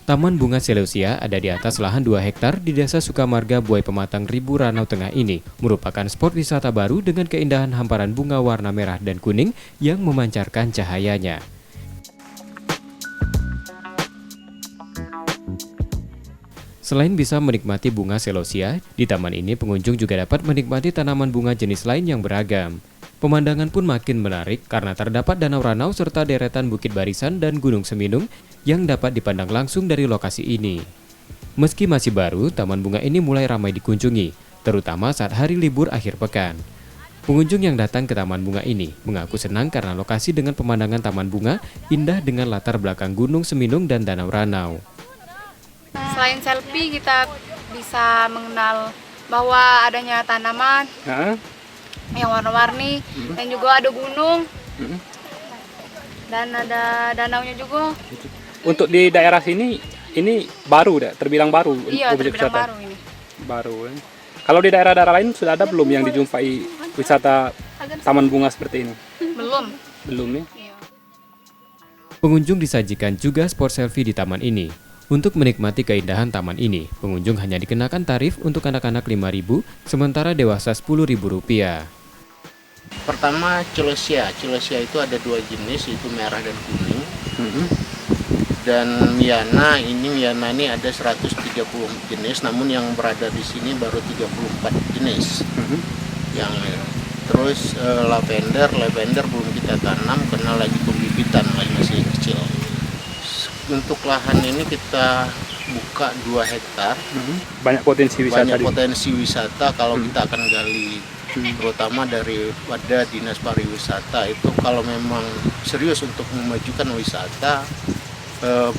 Taman Bunga Seleucia ada di atas lahan 2 hektar di Desa Sukamarga, Buai Pematang, Ribu Ranau Tengah ini merupakan spot wisata baru dengan keindahan hamparan bunga warna merah dan kuning yang memancarkan cahayanya. Selain bisa menikmati bunga Seleucia, di taman ini pengunjung juga dapat menikmati tanaman bunga jenis lain yang beragam. Pemandangan pun makin menarik karena terdapat danau Ranau serta deretan bukit barisan dan gunung Seminung yang dapat dipandang langsung dari lokasi ini. Meski masih baru, taman bunga ini mulai ramai dikunjungi, terutama saat hari libur akhir pekan. Pengunjung yang datang ke taman bunga ini mengaku senang karena lokasi dengan pemandangan taman bunga indah dengan latar belakang gunung Seminung dan danau Ranau. Selain selfie, kita bisa mengenal bahwa adanya tanaman yang warna-warni, dan juga ada gunung, dan ada danaunya juga. Untuk di daerah sini, ini baru dah, terbilang baru. Iya, objek terbilang wisata. baru ini. Baru. Kalau di daerah-daerah lain sudah ada belum yang dijumpai wisata taman bunga seperti ini? Belum. Belum nih. Iya. Pengunjung disajikan juga spot selfie di taman ini. Untuk menikmati keindahan taman ini, pengunjung hanya dikenakan tarif untuk anak-anak Rp5.000, sementara dewasa Rp10.000. Pertama Celosia itu ada 2 jenis, itu merah dan kuning. Dan Miana ini ada 130 jenis, namun yang berada di sini baru 34 jenis. Yang terus lavender belum kita tanam karena lagi pembibitan, masih kecil. Untuk lahan ini kita buka 2 hektar. Banyak potensi wisata. Banyak potensi wisata kalau kita akan gali, terutama daripada Dinas Pariwisata itu kalau memang serius untuk memajukan wisata,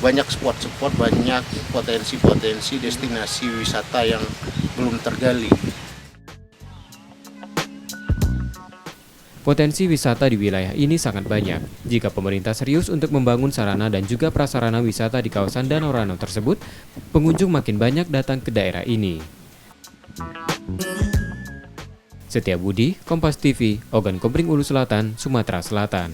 banyak spot-spot, banyak potensi-potensi destinasi wisata yang belum tergali. Potensi wisata di wilayah ini sangat banyak. Jika pemerintah serius untuk membangun sarana dan juga prasarana wisata di kawasan Danau Ranau tersebut, pengunjung makin banyak datang ke daerah ini. Setiabudi, Kompas TV, Ogan Komering Ulu Selatan, Sumatera Selatan.